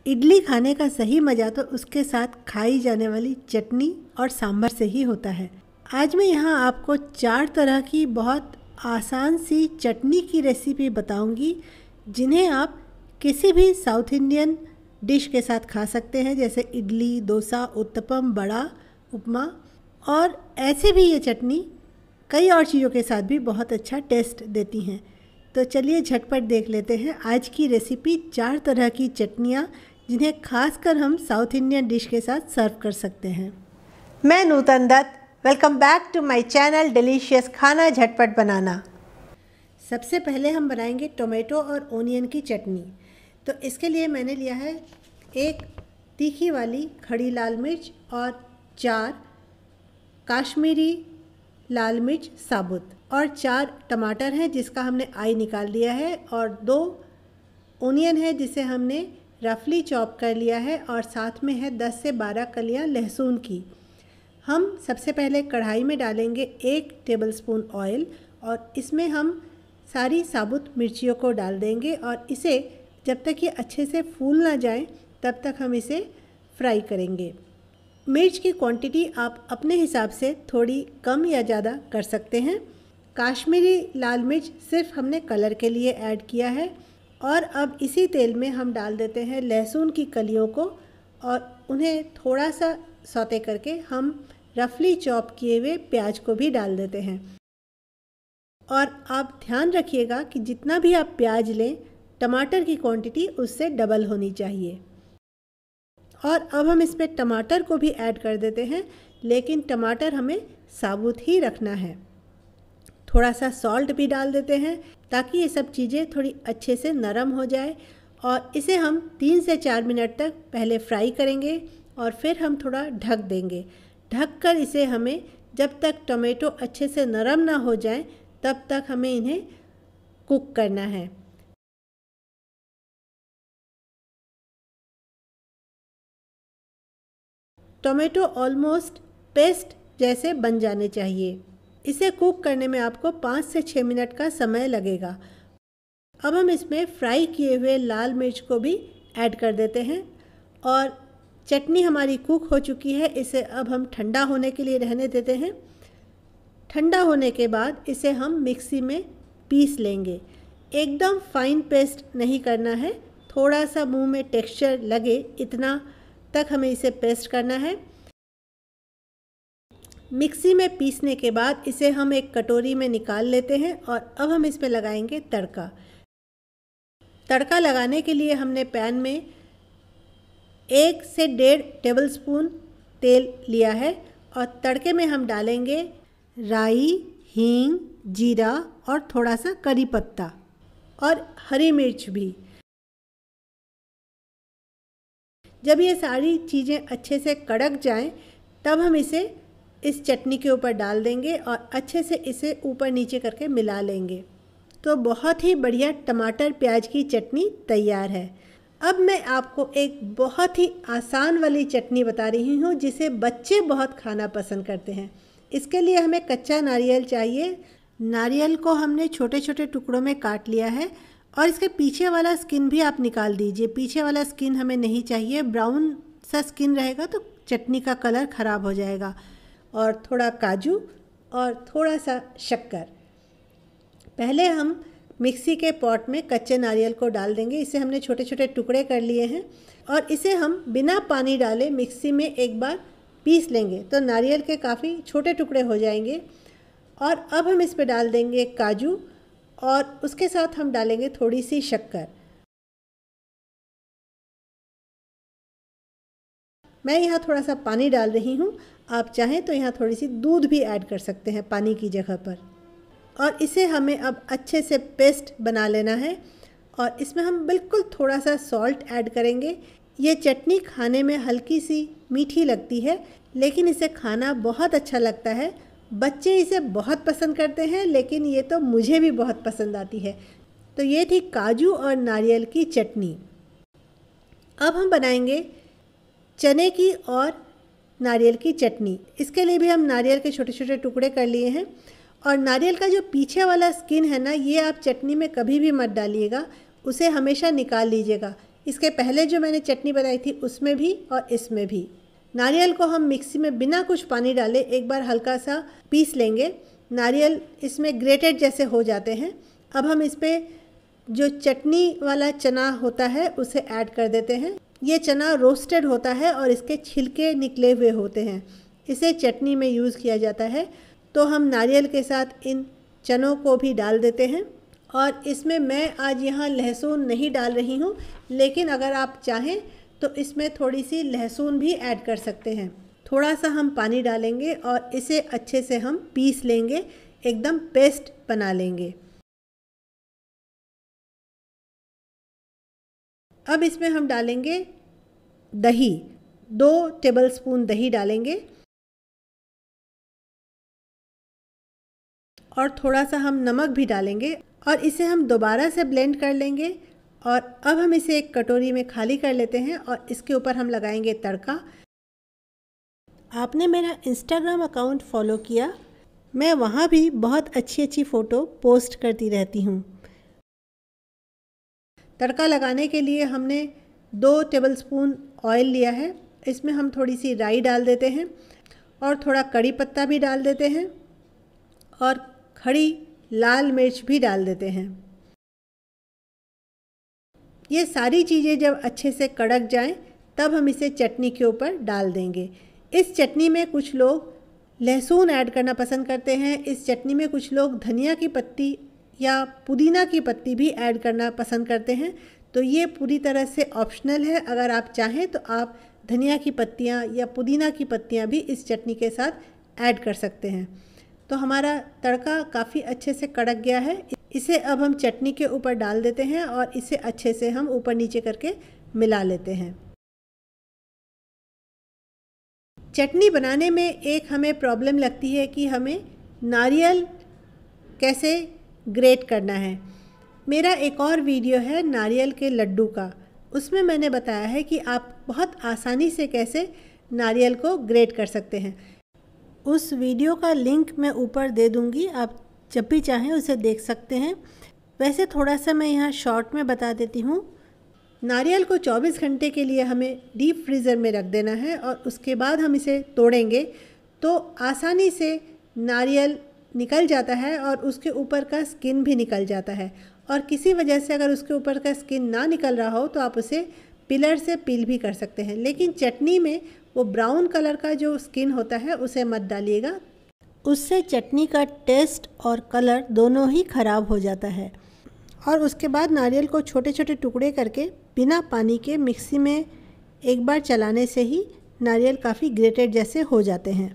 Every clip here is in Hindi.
इडली खाने का सही मज़ा तो उसके साथ खाई जाने वाली चटनी और सांभर से ही होता है। आज मैं यहाँ आपको 4 तरह की बहुत आसान सी चटनी की रेसिपी बताऊंगी, जिन्हें आप किसी भी साउथ इंडियन डिश के साथ खा सकते हैं, जैसे इडली, डोसा, उत्तपम, बड़ा, उपमा। और ऐसे भी ये चटनी कई और चीज़ों के साथ भी बहुत अच्छा टेस्ट देती हैं। तो चलिए झटपट देख लेते हैं आज की रेसिपी 4 तरह की चटनियाँ, जिन्हें खासकर हम साउथ इंडियन डिश के साथ सर्व कर सकते हैं। मैं Nutan Dutt, welcome back to my channel delicious खाना झटपट बनाना। सबसे पहले हम बनाएंगे टोमेटो और ओनियन की चटनी। तो इसके लिए मैंने लिया है एक तीखी वाली खड़ी लाल मिर्च और 4 काश्मीरी लाल मिर्च साबुत और 4 टमाटर हैं जिसका हमने आई निकाल लिया है, और 2 ओनियन है जिसे हमने रफली चॉप कर लिया है, और साथ में है 10 से 12 कलियां लहसुन की। हम सबसे पहले कढ़ाई में डालेंगे 1 टेबलस्पून ऑयल, और इसमें हम सारी साबुत मिर्चियों को डाल देंगे, और इसे जब तक ये अच्छे से फूल ना जाए तब तक हम इसे फ्राई करेंगे। मिर्च की क्वांटिटी आप अपने हिसाब से थोड़ी कम या ज़्यादा कर सकते हैं। काश्मीरी लाल मिर्च सिर्फ हमने कलर के लिए ऐड किया है। और अब इसी तेल में हम डाल देते हैं लहसुन की कलियों को, और उन्हें थोड़ा सा सौते करके हम रफली चॉप किए हुए प्याज को भी डाल देते हैं। और आप ध्यान रखिएगा कि जितना भी आप प्याज लें, टमाटर की क्वांटिटी उससे डबल होनी चाहिए। और अब हम इसमें टमाटर को भी ऐड कर देते हैं, लेकिन टमाटर हमें साबुत ही रखना है। थोड़ा सा सॉल्ट भी डाल देते हैं ताकि ये सब चीज़ें थोड़ी अच्छे से नरम हो जाए, और इसे हम 3 से 4 मिनट तक पहले फ्राई करेंगे, और फिर हम थोड़ा ढक देंगे। ढककर इसे हमें जब तक टोमेटो अच्छे से नरम ना हो जाए तब तक हमें इन्हें कुक करना है। टोमेटो ऑलमोस्ट पेस्ट जैसे बन जाने चाहिए। इसे कुक करने में आपको 5 से 6 मिनट का समय लगेगा। अब हम इसमें फ्राई किए हुए लाल मिर्च को भी ऐड कर देते हैं, और चटनी हमारी कुक हो चुकी है। इसे अब हम ठंडा होने के लिए रहने देते हैं। ठंडा होने के बाद इसे हम मिक्सी में पीस लेंगे। एकदम फाइन पेस्ट नहीं करना है, थोड़ा सा मुंह में टेक्सचर लगे इतना तक हमें इसे पेस्ट करना है। मिक्सी में पीसने के बाद इसे हम एक कटोरी में निकाल लेते हैं, और अब हम इसमें लगाएंगे तड़का। तड़का लगाने के लिए हमने पैन में 1 से 1.5 टेबलस्पून तेल लिया है, और तड़के में हम डालेंगे राई, हींग, जीरा और थोड़ा सा करी पत्ता और हरी मिर्च भी। जब ये सारी चीज़ें अच्छे से कड़क जाएं, तब हम इसे इस चटनी के ऊपर डाल देंगे और अच्छे से इसे ऊपर नीचे करके मिला लेंगे। तो बहुत ही बढ़िया टमाटर प्याज की चटनी तैयार है। अब मैं आपको एक बहुत ही आसान वाली चटनी बता रही हूँ, जिसे बच्चे बहुत खाना पसंद करते हैं। इसके लिए हमें कच्चा नारियल चाहिए। नारियल को हमने छोटे छोटे टुकड़ों में काट लिया है, और इसके पीछे वाला स्किन भी आप निकाल दीजिए। पीछे वाला स्किन हमें नहीं चाहिए, ब्राउन सा स्किन रहेगा तो चटनी का कलर ख़राब हो जाएगा। और थोड़ा काजू और थोड़ा सा शक्कर। पहले हम मिक्सी के पॉट में कच्चे नारियल को डाल देंगे। इसे हमने छोटे छोटे टुकड़े कर लिए हैं, और इसे हम बिना पानी डाले मिक्सी में एक बार पीस लेंगे, तो नारियल के काफ़ी छोटे टुकड़े हो जाएंगे। और अब हम इस पर डाल देंगे काजू, और उसके साथ हम डालेंगे थोड़ी सी शक्कर। मैं यहाँ थोड़ा सा पानी डाल रही हूँ, आप चाहें तो यहाँ थोड़ी सी दूध भी ऐड कर सकते हैं पानी की जगह पर। और इसे हमें अब अच्छे से पेस्ट बना लेना है, और इसमें हम बिल्कुल थोड़ा सा सॉल्ट ऐड करेंगे। ये चटनी खाने में हल्की सी मीठी लगती है, लेकिन इसे खाना बहुत अच्छा लगता है। बच्चे इसे बहुत पसंद करते हैं, लेकिन ये तो मुझे भी बहुत पसंद आती है। तो ये थी काजू और नारियल की चटनी। अब हम बनाएंगे चने की और नारियल की चटनी। इसके लिए भी हम नारियल के छोटे छोटे टुकड़े कर लिए हैं, और नारियल का जो पीछे वाला स्किन है ना, ये आप चटनी में कभी भी मत डालिएगा, उसे हमेशा निकाल लीजिएगा। इसके पहले जो मैंने चटनी बनाई थी उसमें भी और इसमें भी। नारियल को हम मिक्सी में बिना कुछ पानी डाले एक बार हल्का सा पीस लेंगे। नारियल इसमें ग्रेटेड जैसे हो जाते हैं। अब हम इस पर जो चटनी वाला चना होता है उसे ऐड कर देते हैं। ये चना रोस्टेड होता है और इसके छिलके निकले हुए होते हैं। इसे चटनी में यूज़ किया जाता है। तो हम नारियल के साथ इन चनों को भी डाल देते हैं और इसमें मैं आज यहाँ लहसुन नहीं डाल रही हूँ, लेकिन अगर आप चाहें तो इसमें थोड़ी सी लहसुन भी ऐड कर सकते हैं। थोड़ा सा हम पानी डालेंगे और इसे अच्छे से हम पीस लेंगे, एकदम पेस्ट बना लेंगे। अब इसमें हम डालेंगे दही, 2 टेबलस्पून दही डालेंगे और थोड़ा सा हम नमक भी डालेंगे और इसे हम दोबारा से ब्लेंड कर लेंगे। और अब हम इसे एक कटोरी में खाली कर लेते हैं और इसके ऊपर हम लगाएंगे तड़का। आपने मेरा इंस्टाग्राम अकाउंट फॉलो किया, मैं वहाँ भी बहुत अच्छी अच्छी फ़ोटो पोस्ट करती रहती हूँ। तड़का लगाने के लिए हमने 2 टेबलस्पून ऑयल लिया है। इसमें हम थोड़ी सी राई डाल देते हैं और थोड़ा कड़ी पत्ता भी डाल देते हैं और खड़ी लाल मिर्च भी डाल देते हैं। ये सारी चीज़ें जब अच्छे से कड़क जाएं, तब हम इसे चटनी के ऊपर डाल देंगे। इस चटनी में कुछ लोग लहसुन ऐड करना पसंद करते हैं। इस चटनी में कुछ लोग धनिया की पत्ती या पुदीना की पत्ती भी ऐड करना पसंद करते हैं। तो ये पूरी तरह से ऑप्शनल है। अगर आप चाहें तो आप धनिया की पत्तियाँ या पुदीना की पत्तियाँ भी इस चटनी के साथ ऐड कर सकते हैं। तो हमारा तड़का काफ़ी अच्छे से कड़क गया है। इसे अब हम चटनी के ऊपर डाल देते हैं और इसे अच्छे से हम ऊपर नीचे करके मिला लेते हैं। चटनी बनाने में एक हमें प्रॉब्लम लगती है कि हमें नारियल कैसे ग्रेट करना है। मेरा एक और वीडियो है नारियल के लड्डू का, उसमें मैंने बताया है कि आप बहुत आसानी से कैसे नारियल को ग्रेट कर सकते हैं। उस वीडियो का लिंक मैं ऊपर दे दूंगी, आप जब भी चाहें उसे देख सकते हैं। वैसे थोड़ा सा मैं यहाँ शॉर्ट में बता देती हूँ। नारियल को 24 घंटे के लिए हमें डीप फ्रीज़र में रख देना है और उसके बाद हम इसे तोड़ेंगे तो आसानी से नारियल निकल जाता है और उसके ऊपर का स्किन भी निकल जाता है। और किसी वजह से अगर उसके ऊपर का स्किन ना निकल रहा हो तो आप उसे पिलर से पील भी कर सकते हैं। लेकिन चटनी में वो ब्राउन कलर का जो स्किन होता है उसे मत डालिएगा, उससे चटनी का टेस्ट और कलर दोनों ही ख़राब हो जाता है। और उसके बाद नारियल को छोटे छोटे टुकड़े करके बिना पानी के मिक्सी में एक बार चलाने से ही नारियल काफ़ी ग्रेटेड जैसे हो जाते हैं।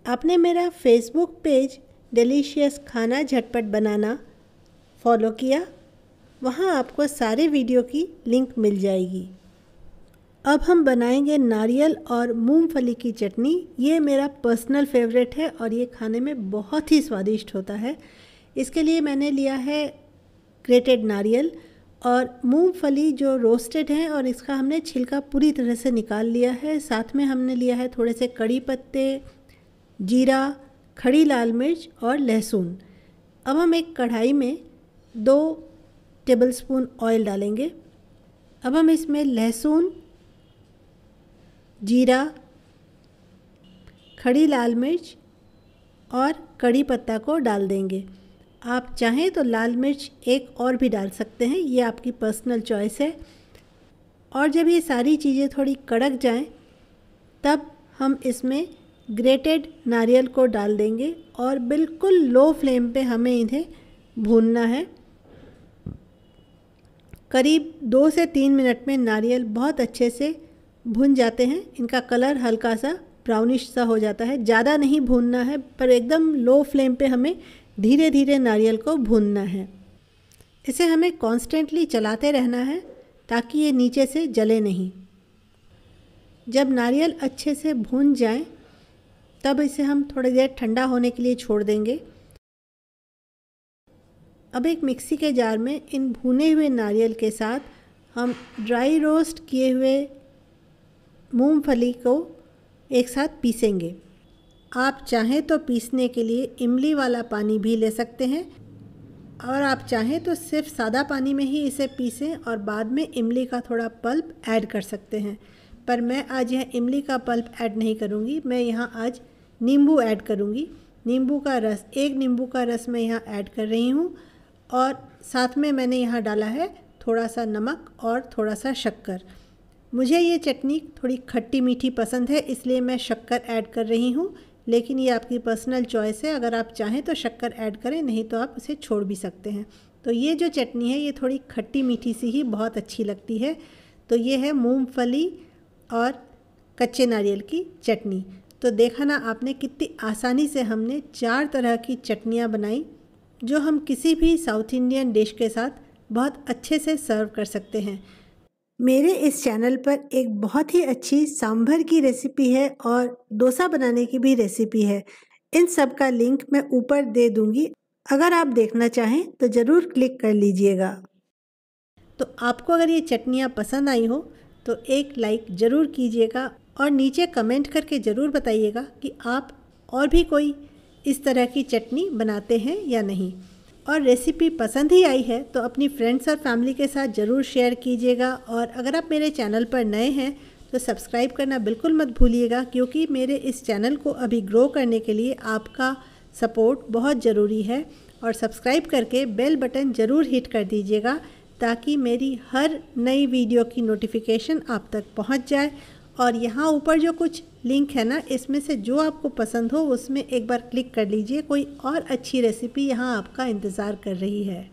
आपने मेरा फेसबुक पेज डिलीशियस खाना झटपट बनाना फॉलो किया, वहाँ आपको सारे वीडियो की लिंक मिल जाएगी। अब हम बनाएंगे नारियल और मूंगफली की चटनी। ये मेरा पर्सनल फेवरेट है और ये खाने में बहुत ही स्वादिष्ट होता है। इसके लिए मैंने लिया है ग्रेटेड नारियल और मूंगफली जो रोस्टेड है और इसका हमने छिलका पूरी तरह से निकाल लिया है। साथ में हमने लिया है थोड़े से कड़ी पत्ते, जीरा, खड़ी लाल मिर्च और लहसुन। अब हम एक कढ़ाई में 2 टेबलस्पून ऑयल डालेंगे। अब हम इसमें लहसुन, जीरा, खड़ी लाल मिर्च और कड़ी पत्ता को डाल देंगे। आप चाहें तो लाल मिर्च एक और भी डाल सकते हैं, ये आपकी पर्सनल चॉइस है। और जब ये सारी चीज़ें थोड़ी कड़क जाएं, तब हम इसमें ग्रेटेड नारियल को डाल देंगे और बिल्कुल लो फ्लेम पे हमें इन्हें भूनना है। करीब 2 से 3 मिनट में नारियल बहुत अच्छे से भुन जाते हैं। इनका कलर हल्का सा ब्राउनिश सा हो जाता है। ज़्यादा नहीं भूनना है, पर एकदम लो फ्लेम पे हमें धीरे धीरे नारियल को भूनना है। इसे हमें कॉन्स्टेंटली चलाते रहना है ताकि ये नीचे से जले नहीं। जब नारियल अच्छे से भून जाए तब इसे हम थोड़ी देर ठंडा होने के लिए छोड़ देंगे। अब एक मिक्सी के जार में इन भुने हुए नारियल के साथ हम ड्राई रोस्ट किए हुए मूंगफली को एक साथ पीसेंगे। आप चाहें तो पीसने के लिए इमली वाला पानी भी ले सकते हैं और आप चाहें तो सिर्फ सादा पानी में ही इसे पीसें और बाद में इमली का थोड़ा पल्प ऐड कर सकते हैं। पर मैं आज यह इमली का पल्प ऐड नहीं करूँगी, मैं यहाँ आज नींबू ऐड करूँगी। नींबू का रस, 1 नींबू का रस मैं यहाँ ऐड कर रही हूँ और साथ में मैंने यहाँ डाला है थोड़ा सा नमक और थोड़ा सा शक्कर। मुझे ये चटनी थोड़ी खट्टी मीठी पसंद है, इसलिए मैं शक्कर ऐड कर रही हूँ, लेकिन ये आपकी पर्सनल चॉइस है। अगर आप चाहें तो शक्कर ऐड करें, नहीं तो आप इसे छोड़ भी सकते हैं। तो ये जो चटनी है ये थोड़ी खट्टी मीठी सी ही बहुत अच्छी लगती है। तो ये है मूंगफली और कच्चे नारियल की चटनी। तो देखा ना आपने कितनी आसानी से हमने 4 तरह की चटनियाँ बनाई, जो हम किसी भी साउथ इंडियन डिश के साथ बहुत अच्छे से सर्व कर सकते हैं। मेरे इस चैनल पर एक बहुत ही अच्छी सांभर की रेसिपी है और डोसा बनाने की भी रेसिपी है। इन सब का लिंक मैं ऊपर दे दूंगी, अगर आप देखना चाहें तो ज़रूर क्लिक कर लीजिएगा। तो आपको अगर ये चटनियाँ पसंद आई हो तो एक लाइक ज़रूर कीजिएगा और नीचे कमेंट करके ज़रूर बताइएगा कि आप और भी कोई इस तरह की चटनी बनाते हैं या नहीं। और रेसिपी पसंद ही आई है तो अपनी फ्रेंड्स और फैमिली के साथ ज़रूर शेयर कीजिएगा। और अगर आप मेरे चैनल पर नए हैं तो सब्सक्राइब करना बिल्कुल मत भूलिएगा, क्योंकि मेरे इस चैनल को अभी ग्रो करने के लिए आपका सपोर्ट बहुत ज़रूरी है। और सब्सक्राइब करके बेल बटन ज़रूर हिट कर दीजिएगा, ताकि मेरी हर नई वीडियो की नोटिफिकेशन आप तक पहुंच जाए। और यहाँ ऊपर जो कुछ लिंक है ना, इसमें से जो आपको पसंद हो उसमें एक बार क्लिक कर लीजिए। कोई और अच्छी रेसिपी यहाँ आपका इंतज़ार कर रही है।